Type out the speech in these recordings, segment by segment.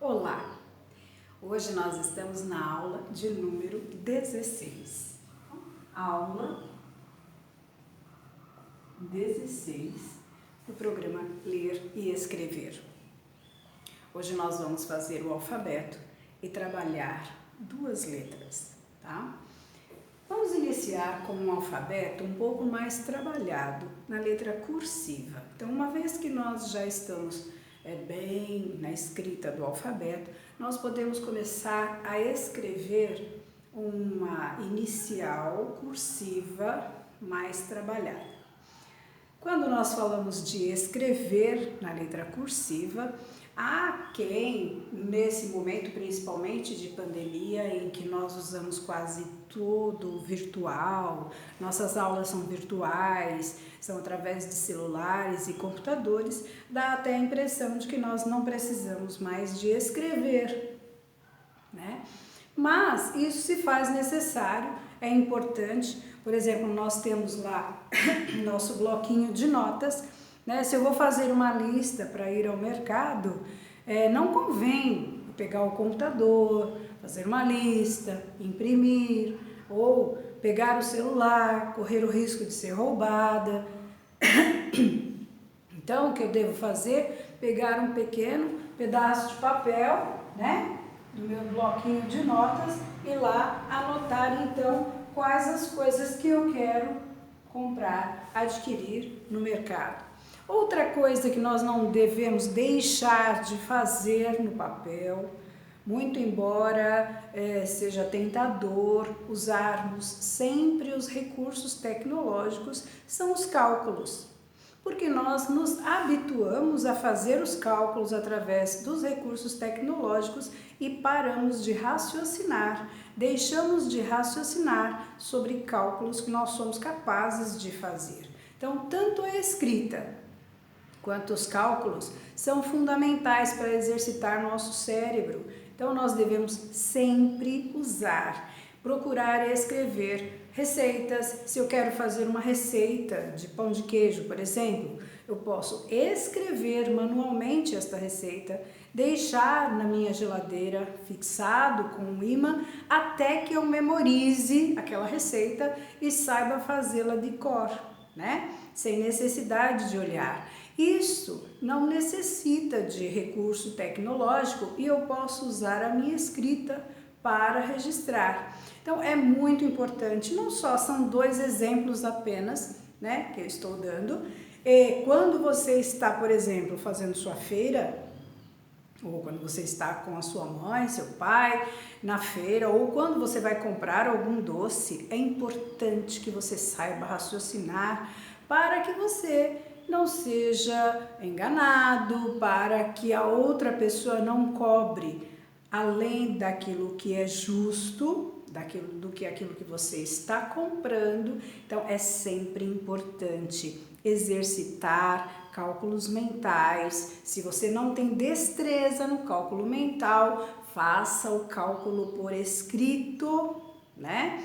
Olá! Hoje nós estamos na aula de número 16. Aula 16 do programa Ler e Escrever. Hoje nós vamos fazer o alfabeto e trabalhar duas letras, tá? Vamos iniciar com um alfabeto um pouco mais trabalhado na letra cursiva. Então, uma vez que nós já estamos bem na escrita do alfabeto, nós podemos começar a escrever uma inicial cursiva mais trabalhada. Quando nós falamos de escrever na letra cursiva, há quem, nesse momento principalmente de pandemia, em que nós usamos quase tudo virtual, nossas aulas são virtuais, são através de celulares e computadores, dá até a impressão de que nós não precisamos mais de escrever, né? Mas isso se faz necessário, é importante. Por exemplo, nós temos lá nosso bloquinho de notas, né? Se eu vou fazer uma lista para ir ao mercado, não convém pegar o computador, fazer uma lista, imprimir ou pegar o celular, correr o risco de ser roubada. Então, o que eu devo fazer? Pegar um pequeno pedaço de papel, né, do meu bloquinho de notas e lá anotar então quais as coisas que eu quero comprar, adquirir no mercado. Outra coisa que nós não devemos deixar de fazer no papel, muito embora seja tentador usarmos sempre os recursos tecnológicos, são os cálculos. Porque nós nos habituamos a fazer os cálculos através dos recursos tecnológicos e paramos de raciocinar, deixamos de raciocinar sobre cálculos que nós somos capazes de fazer. Então, tanto a escrita quanto os cálculos são fundamentais para exercitar nosso cérebro. Então, nós devemos sempre usar, procurar escrever receitas. Se eu quero fazer uma receita de pão de queijo, por exemplo, eu posso escrever manualmente esta receita, deixar na minha geladeira fixado com um ímã até que eu memorize aquela receita e saiba fazê-la de cor, né? Sem necessidade de olhar. Isso não necessita de recurso tecnológico e eu posso usar a minha escrita para registrar. Então é muito importante, não só são dois exemplos apenas, né, que eu estou dando. E quando você está, por exemplo, fazendo sua feira, ou quando você está com a sua mãe, seu pai, na feira, ou quando você vai comprar algum doce, é importante que você saiba raciocinar para que você não seja enganado, para que a outra pessoa não cobre além daquilo que é justo, aquilo que você está comprando. Então é sempre importante exercitar cálculos mentais. Se você não tem destreza no cálculo mental, faça o cálculo por escrito, né?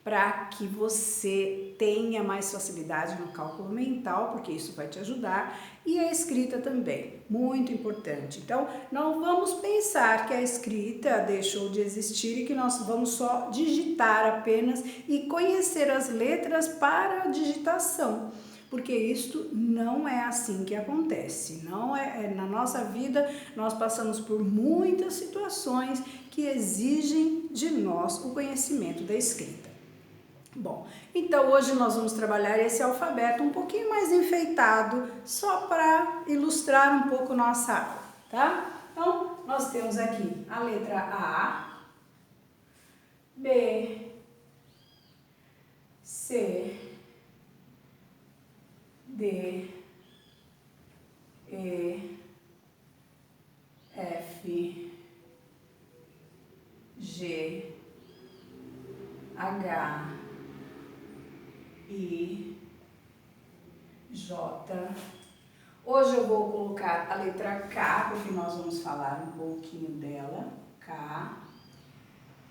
Para que você tenha mais facilidade no cálculo mental, porque isso vai te ajudar, e a escrita também, muito importante. Então, não vamos pensar que a escrita deixou de existir e que nós vamos só digitar apenas e conhecer as letras para a digitação, porque isto não é assim que acontece. Não na nossa vida nós passamos por muitas situações que exigem de nós o conhecimento da escrita. Bom, então hoje nós vamos trabalhar esse alfabeto um pouquinho mais enfeitado, só para ilustrar um pouco nossa aula, tá? Então, nós temos aqui a letra A, B, C, D, E, F, G, H, I, J. Hoje eu vou colocar a letra K, porque nós vamos falar um pouquinho dela. K,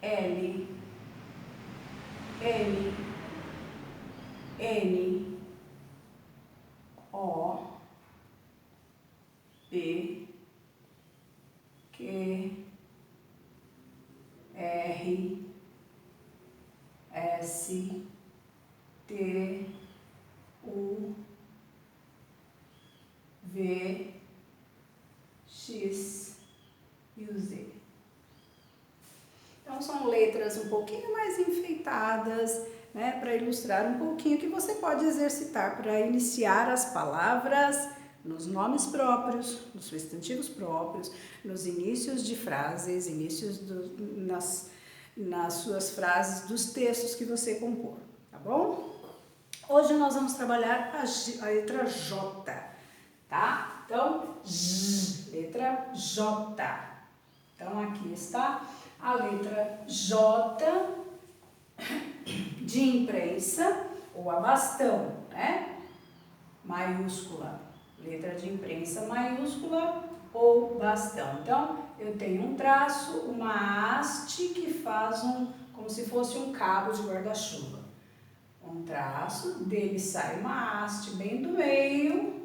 L, M, N, O, P, Q, R, S, T, U, V, X e o Z. Então, são letras um pouquinho mais enfeitadas, né, para ilustrar um pouquinho que você pode exercitar para iniciar as palavras nos nomes próprios, nos substantivos próprios, nos inícios de frases, nas suas frases dos textos que você compor, tá bom? Hoje nós vamos trabalhar a letra J, tá? Então, letra J. Então, aqui está a letra J de imprensa, ou a bastão, né? Maiúscula. Letra de imprensa maiúscula ou bastão. Então, eu tenho um traço, uma haste que faz como se fosse um cabo de guarda-chuva. Um traço, dele sai uma haste bem do meio,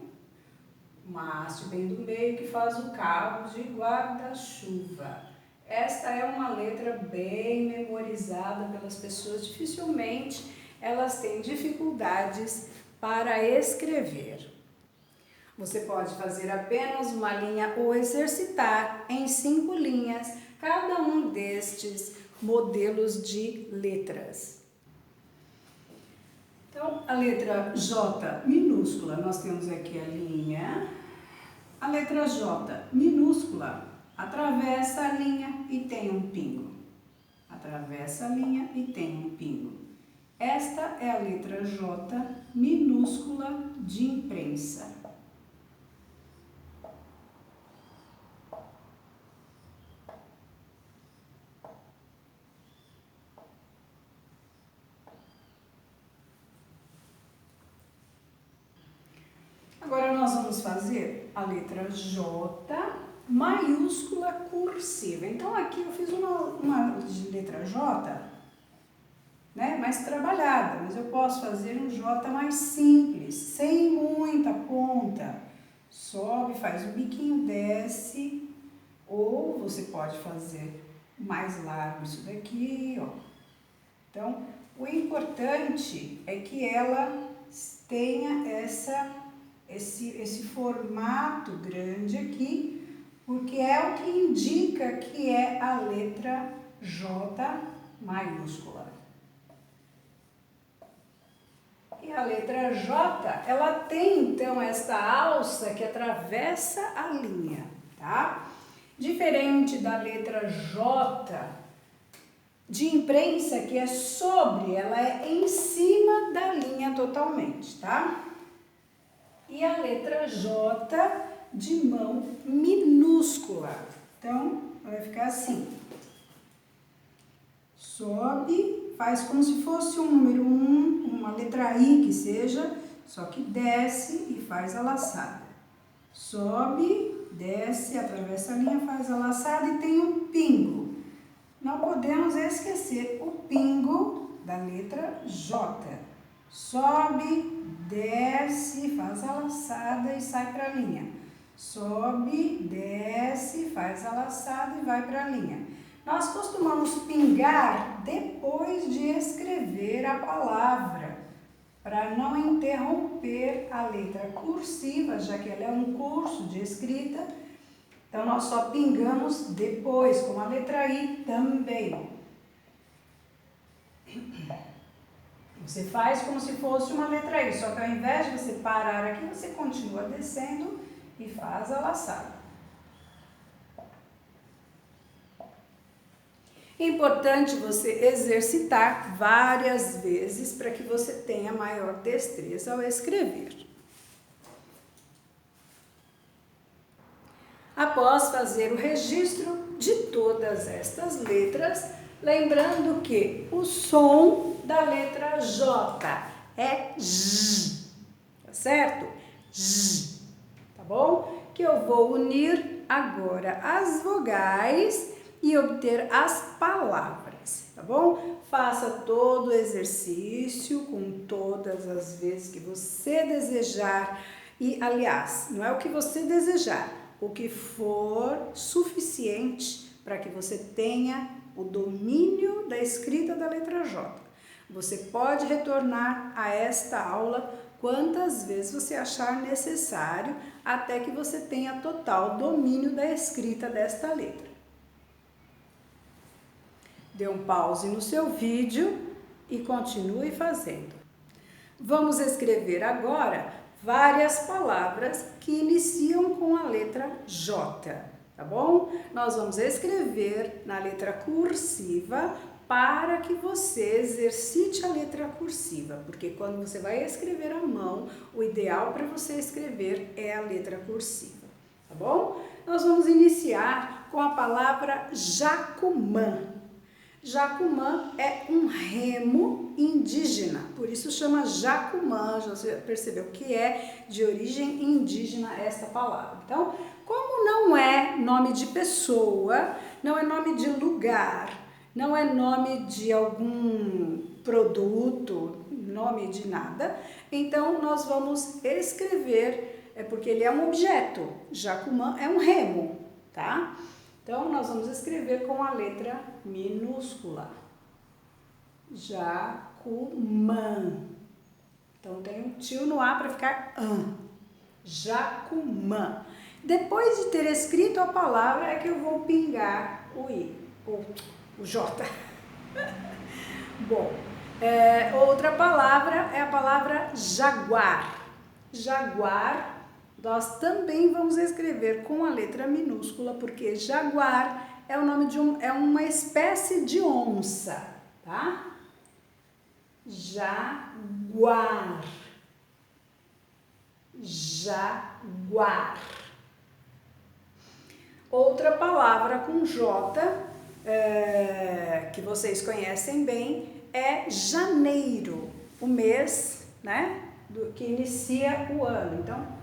que faz o cabo de guarda-chuva. Esta é uma letra bem memorizada pelas pessoas, dificilmente elas têm dificuldades para escrever. Você pode fazer apenas uma linha ou exercitar em 5 linhas cada um destes modelos de letras. Então, a letra J minúscula, nós temos aqui a linha. A letra J minúscula atravessa a linha e tem um pingo. Atravessa a linha e tem um pingo. Esta é a letra J minúscula de imprensa. Agora nós vamos fazer a letra J maiúscula cursiva. Então aqui eu fiz uma letra J, né, mais trabalhada, mas eu posso fazer um J mais simples, sem muita ponta. Sobe, faz o biquinho, desce, ou você pode fazer mais largo isso daqui, ó. Então, o importante é que ela tenha esse formato grande aqui, porque é o que indica que é a letra J maiúscula. E a letra J, ela tem então esta alça que atravessa a linha, tá? Diferente da letra J de imprensa, que é sobre, ela é em cima da linha totalmente, tá? E a letra J de mão minúscula. Então, vai ficar assim. Sobe, faz como se fosse um número 1, uma letra I que seja, só que desce e faz a laçada. Sobe, desce, atravessa a linha, faz a laçada e tem um pingo. Não podemos esquecer o pingo da letra J. Sobe, desce, faz a laçada e sai para a linha. Sobe, desce, faz a laçada e vai para a linha. Nós costumamos pingar depois de escrever a palavra, para não interromper a letra cursiva, já que ela é um curso de escrita. Então, nós só pingamos depois, com a letra I também. Você faz como se fosse uma letra I, só que ao invés de você parar aqui, você continua descendo e faz a laçada. É importante você exercitar várias vezes para que você tenha maior destreza ao escrever. Após fazer o registro de todas estas letras, lembrando que o som da letra J é J, tá certo? J, tá bom? Que eu vou unir agora as vogais e obter as palavras, tá bom? Faça todo o exercício com todas as vezes que você desejar e, aliás, não é o que você desejar, o que for suficiente para que você tenha o domínio da escrita da letra J. Você pode retornar a esta aula quantas vezes você achar necessário, até que você tenha total domínio da escrita desta letra. Dê um pause no seu vídeo e continue fazendo. Vamos escrever agora várias palavras que iniciam com a letra J, tá bom? Nós vamos escrever na letra cursiva para que você exercite a letra cursiva, porque quando você vai escrever à mão, o ideal para você escrever é a letra cursiva, tá bom? Nós vamos iniciar com a palavra Jacumã. Jacumã é um remo indígena, por isso chama Jacumã, já você percebeu que é de origem indígena esta palavra. Então, como não é nome de pessoa, não é nome de lugar, não é nome de algum produto, nome de nada, então nós vamos escrever, porque ele é um objeto, Jacumã é um remo, tá? Então, nós vamos escrever com a letra minúscula. Jacumã. Então, tem um tio no A para ficar an. Jacumã. Depois de ter escrito a palavra, é que eu vou pingar o I, o J. Bom, outra palavra é a palavra jaguar. Jaguar. Nós também vamos escrever com a letra minúscula, porque jaguar é o nome de uma espécie de onça, tá? Jaguar. Jaguar. Outra palavra com J, que vocês conhecem bem, é janeiro, o mês, né, que inicia o ano. Então,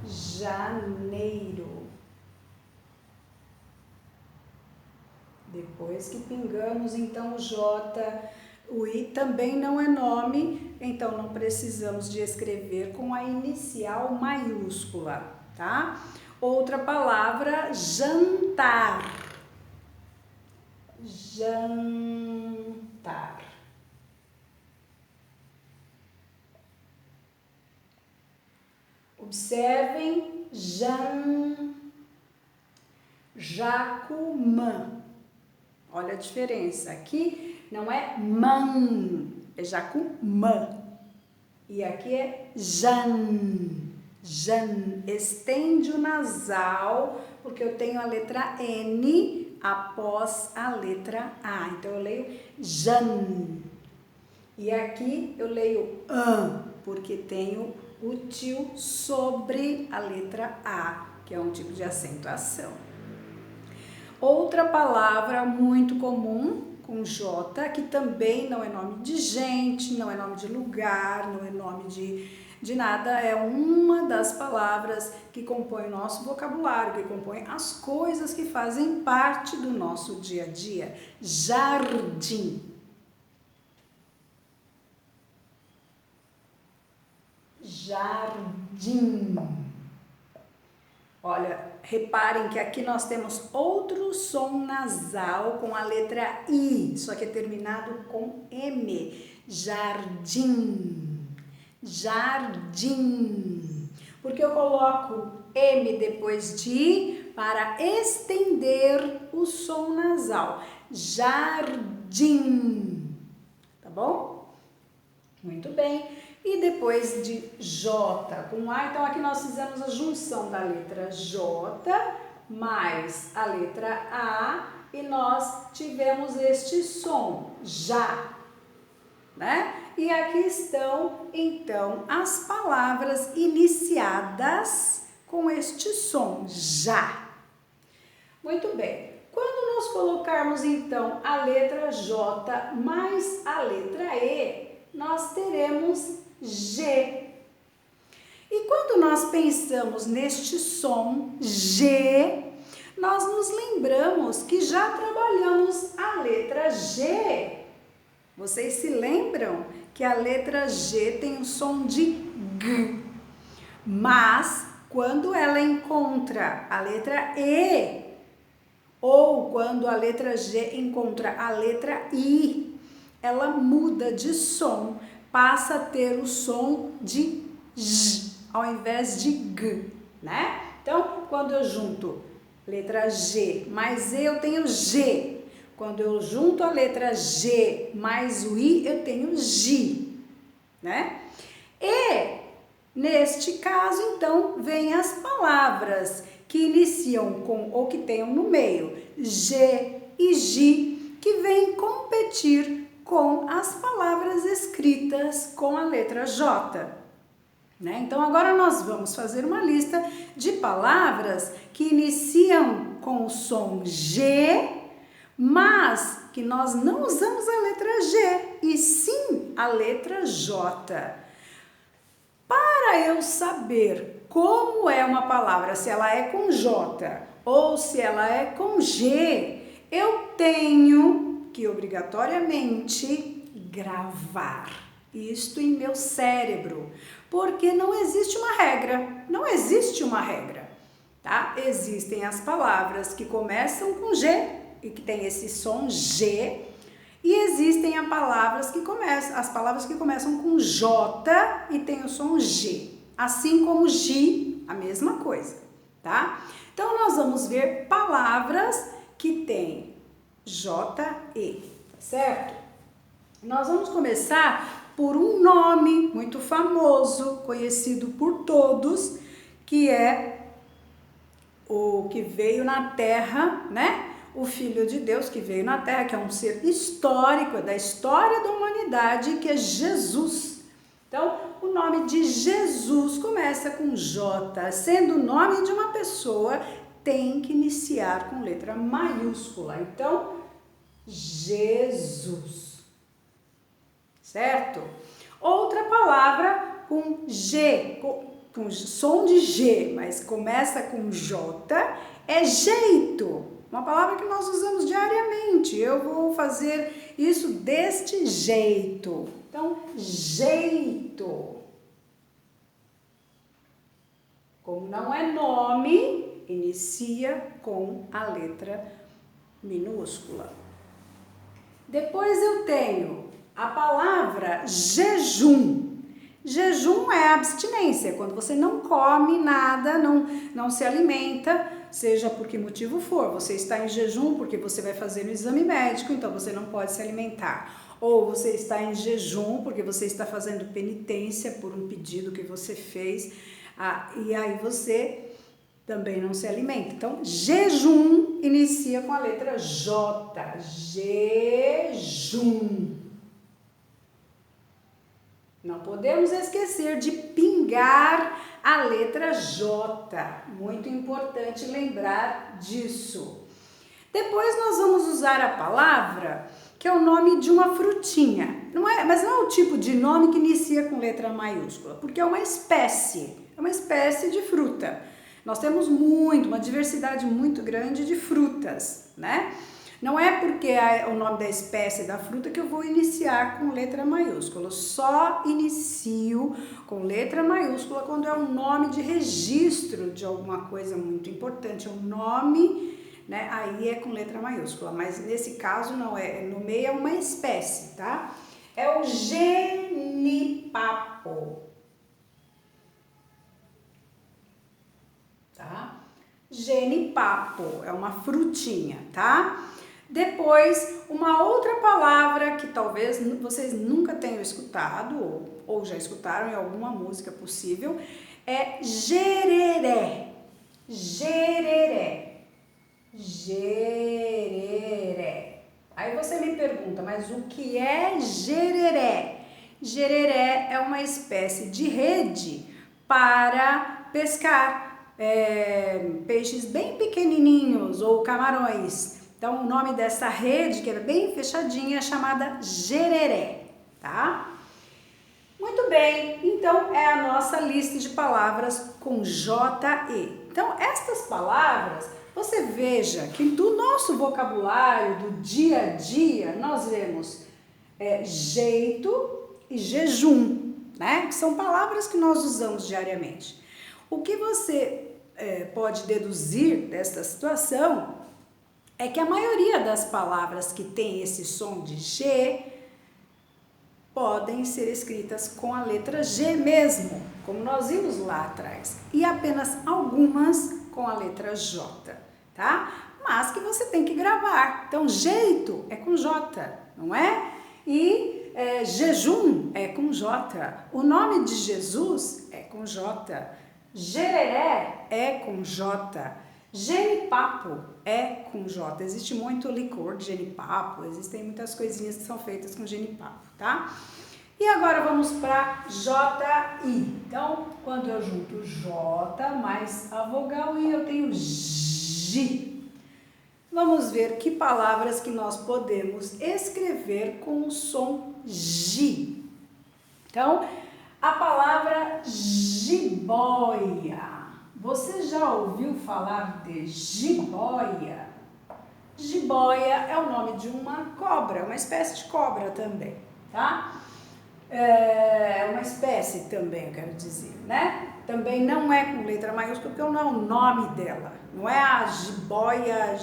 janeiro. Depois que pingamos, então, o J, o I também não é nome, então não precisamos de escrever com a inicial maiúscula, tá? Outra palavra, jantar. Jantar. Observem, Jacumã. Olha a diferença. Aqui não é man, é Jacumã. E aqui é jan. Jan. Estende o nasal, porque eu tenho a letra N após a letra A. Então, eu leio jan. E aqui eu leio an, porque tenho o tio sobre a letra A, que é um tipo de acentuação. Outra palavra muito comum com J, que também não é nome de gente, não é nome de lugar, não é nome de nada, é uma das palavras que compõe o nosso vocabulário, que compõe as coisas que fazem parte do nosso dia a dia. Jardim. Jardim. Olha, reparem que aqui nós temos outro som nasal com a letra I, só que é terminado com M. Jardim. Jardim. Porque eu coloco M depois de I para estender o som nasal. Jardim. Tá bom? Muito bem. E depois de J com A, então aqui nós fizemos a junção da letra J mais a letra A e nós tivemos este som, já, né? E aqui estão, então, as palavras iniciadas com este som, já. Muito bem. Quando nós colocarmos, então, a letra J mais a letra E, nós teremos G. E quando nós pensamos neste som G, nós nos lembramos que já trabalhamos a letra G. Vocês se lembram que a letra G tem o som de G, mas quando ela encontra a letra E, ou quando a letra G encontra a letra I, ela muda de som, passa a ter o som de J, ao invés de G, né? Então, quando eu junto letra G mais E, eu tenho G. Quando eu junto a letra G mais o I, eu tenho G, né? E, neste caso, então, vem as palavras que iniciam com ou que tenham no meio G e J, que vêm competir com as palavras escritas com a letra J. Né? Então, agora nós vamos fazer uma lista de palavras que iniciam com o som G, mas que nós não usamos a letra G, e sim a letra J. Para eu saber como é uma palavra, se ela é com J ou se ela é com G, eu tenho que obrigatoriamente gravar isto em meu cérebro, porque não existe uma regra, tá? Existem as palavras que começam com G e que tem esse som G, e existem as palavras que começam com J e tem o som G, assim como G, a mesma coisa, tá? Então nós vamos ver palavras que tem J, E, certo? Nós vamos começar por um nome muito famoso, conhecido por todos, que é o que veio na Terra, né? O Filho de Deus que veio na Terra, que é um ser histórico, da história da humanidade, que é Jesus. Então, o nome de Jesus começa com J, sendo o nome de uma pessoa, tem que iniciar com letra maiúscula. Então, Jesus. Certo? Outra palavra com G, com som de G, mas começa com J, é jeito. Uma palavra que nós usamos diariamente. Eu vou fazer isso deste jeito. Então, jeito. Como não é nome, inicia com a letra minúscula. Depois eu tenho a palavra jejum. Jejum é abstinência, quando você não come nada, não se alimenta, seja por que motivo for. Você está em jejum porque você vai fazer um exame médico, então você não pode se alimentar. Ou você está em jejum porque você está fazendo penitência por um pedido que você fez, e aí você também não se alimenta. Então, jejum inicia com a letra J. Jejum. Não podemos esquecer de pingar a letra J. Muito importante lembrar disso. Depois nós vamos usar a palavra que é o nome de uma frutinha. Mas não é o tipo de nome que inicia com letra maiúscula, porque é uma espécie de fruta. Nós temos uma diversidade muito grande de frutas, né? Não é porque é o nome da espécie da fruta que eu vou iniciar com letra maiúscula. Eu só inicio com letra maiúscula quando é um nome de registro de alguma coisa muito importante. É um nome, né? Aí é com letra maiúscula. Mas nesse caso não é. No meio é uma espécie, tá? É o genipapo. Tá? Genipapo é uma frutinha, tá? Depois, uma outra palavra que talvez vocês nunca tenham escutado ou já escutaram em alguma música possível é gereré. Gereré. Gereré. Aí você me pergunta, mas o que é gereré? Gereré é uma espécie de rede para pescar peixes bem pequenininhos ou camarões. Então, o nome dessa rede, que é bem fechadinha, é chamada gereré, tá? Muito bem, então é a nossa lista de palavras com J-E. Então, estas palavras, você veja que do nosso vocabulário, do dia a dia, nós vemos jeito e jejum, né? Que são palavras que nós usamos diariamente. O que você pode deduzir desta situação é que a maioria das palavras que tem esse som de G podem ser escritas com a letra G mesmo, como nós vimos lá atrás, e apenas algumas com a letra J, tá? Mas que você tem que gravar. Então, jeito é com J, não é? E jejum é com J. O nome de Jesus é com J. Gereré é com J. Genipapo é com J. Existe muito licor de genipapo, existem muitas coisinhas que são feitas com genipapo, tá? E agora vamos para JI. Então, quando eu junto J mais a vogal I, eu tenho G. Vamos ver que palavras que nós podemos escrever com o som G. Então, a palavra jiboia. Você já ouviu falar de jiboia? Jiboia é o nome de uma cobra, uma espécie de cobra também, tá? É uma espécie também, eu quero dizer, né? Também não é com letra maiúscula, porque não é o nome dela. Não é a jiboia,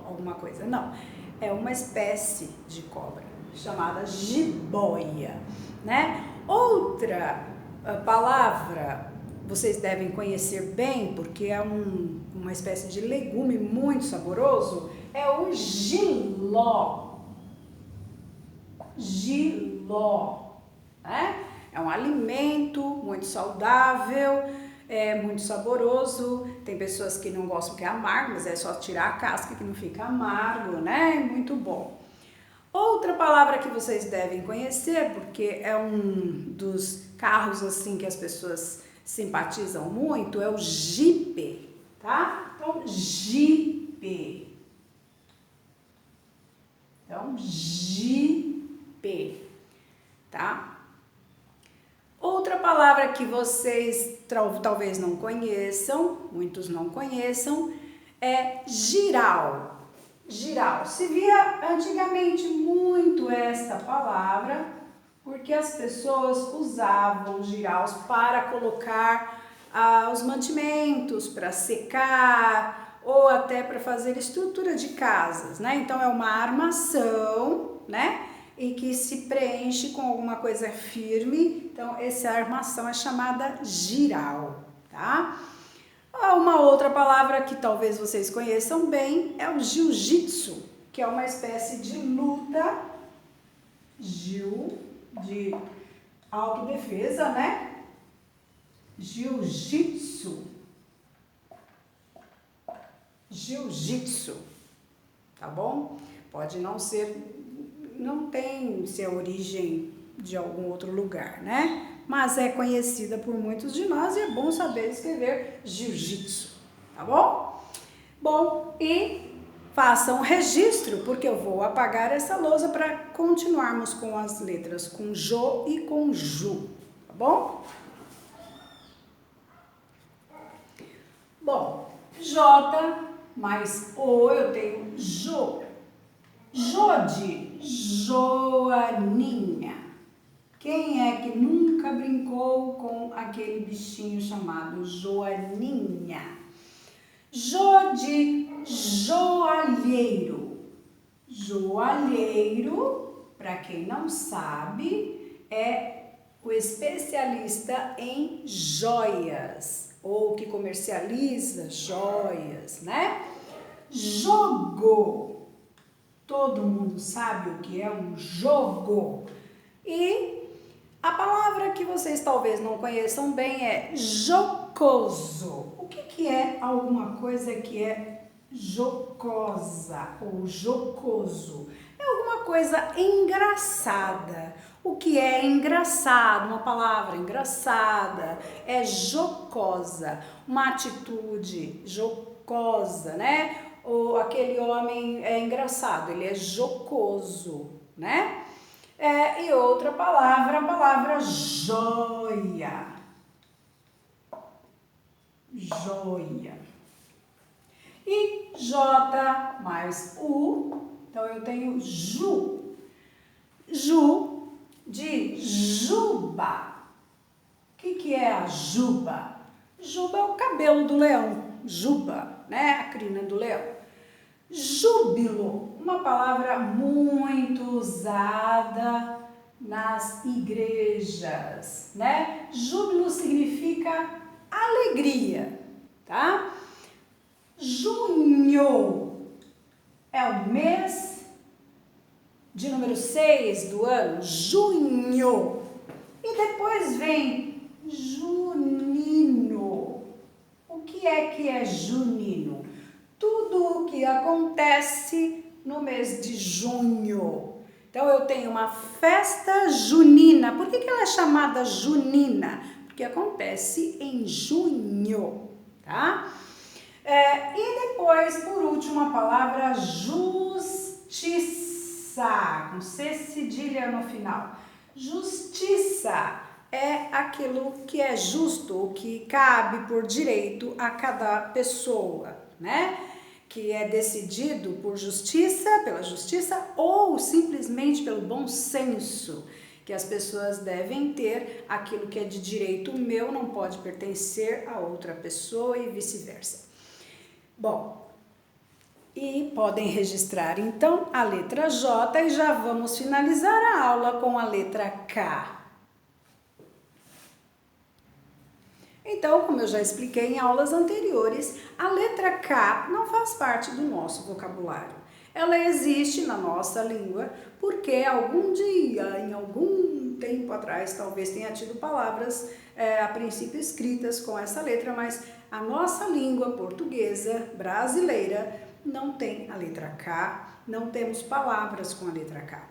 alguma coisa, não. É uma espécie de cobra, chamada jiboia, né? Outra palavra vocês devem conhecer bem, porque é uma espécie de legume muito saboroso, é o jiló. Jiló, né? É um alimento muito saudável, é muito saboroso. Tem pessoas que não gostam que é amargo, mas é só tirar a casca que não fica amargo, né? É muito bom. Outra palavra que vocês devem conhecer, porque é um dos carros assim que as pessoas simpatizam muito, é o Jeep, tá? Então, Jeep. Então, Jeep, tá? Outra palavra que vocês talvez não conheçam, muitos não conheçam, é giral. Giral. Se via antigamente muito esta palavra, porque as pessoas usavam giraus para colocar os mantimentos, para secar ou até para fazer estrutura de casas, né? Então é uma armação, né? E que se preenche com alguma coisa firme. Então essa armação é chamada giral, tá? Uma outra palavra que talvez vocês conheçam bem é o jiu-jitsu, que é uma espécie de luta, de autodefesa, né? Jiu-jitsu. Jiu-jitsu, tá bom? Pode não ser, não tem ser origem de algum outro lugar, né? Mas é conhecida por muitos de nós e é bom saber escrever jiu-jitsu, tá bom? Bom, e façam um registro, porque eu vou apagar essa lousa para continuarmos com as letras com Jô e com Ju, tá bom? Bom, J mais O, eu tenho Jô. Jô de Joaninha. Quem é que nunca brincou com aquele bichinho chamado Joaninha? Jô de joalheiro. Joalheiro, para quem não sabe, é o especialista em joias, ou que comercializa joias, né? Jogo. Todo mundo sabe o que é um jogo. E a palavra que vocês talvez não conheçam bem é jocoso. O que é alguma coisa que é jocosa ou jocoso? É alguma coisa engraçada. O que é engraçado? Uma palavra engraçada é jocosa. Uma atitude jocosa, né? Ou aquele homem é engraçado, ele é jocoso, né? E outra palavra, a palavra joia. Joia. E J mais U, então eu tenho Ju. Ju de juba. O que é a juba? Juba é o cabelo do leão, juba, né? A crina do leão. Júbilo, uma palavra muito usada nas igrejas, né? Júbilo significa alegria, tá? Junho é o mês de número 6 do ano, junho. E depois vem junino. O que é junino? Tudo o que acontece no mês de junho. Então, eu tenho uma festa junina. Por que ela é chamada junina? Porque acontece em junho, tá? E depois, por último, a palavra justiça, com C cedilha no final. Justiça é aquilo que é justo, o que cabe por direito a cada pessoa, né? Que é decidido por justiça, pela justiça ou simplesmente pelo bom senso, que as pessoas devem ter aquilo que é de direito meu, não pode pertencer a outra pessoa e vice-versa. Bom, e podem registrar então a letra J e já vamos finalizar a aula com a letra K. Então, como eu já expliquei em aulas anteriores, a letra K não faz parte do nosso vocabulário. Ela existe na nossa língua porque algum dia, em algum tempo atrás, talvez tenha tido palavras a princípio escritas com essa letra, mas a nossa língua portuguesa brasileira não tem a letra K, não temos palavras com a letra K.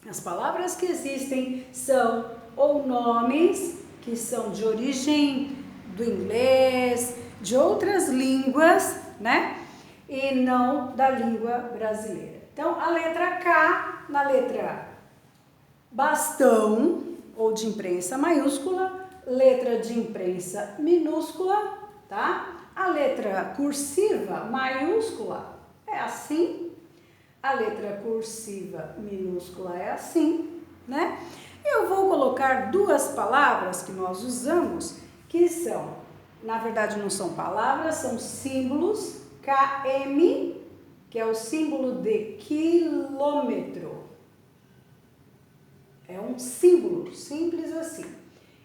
As palavras que existem são ou nomes que são de origem do inglês, de outras línguas, né? E não da língua brasileira. Então, a letra K, na letra bastão ou de imprensa maiúscula, letra de imprensa minúscula, tá? A letra cursiva maiúscula é assim, a letra cursiva minúscula é assim, né? Eu vou colocar duas palavras que nós usamos, que são, na verdade não são palavras, são símbolos, KM, que é o símbolo de quilômetro. É um símbolo, simples assim.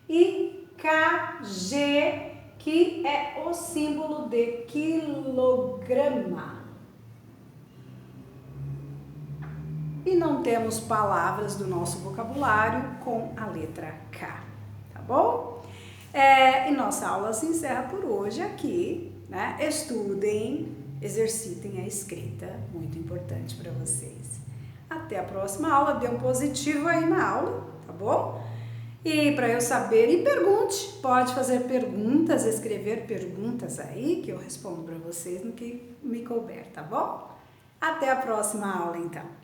E KG, que é o símbolo de quilograma. E não temos palavras do nosso vocabulário com a letra K, tá bom? E nossa aula se encerra por hoje aqui, né? Estudem, exercitem a escrita, muito importante para vocês. Até a próxima aula, dê um positivo aí na aula, tá bom? E para eu saber, e pergunte, pode fazer perguntas, escrever perguntas aí, que eu respondo para vocês no que me couber, tá bom? Até a próxima aula, então.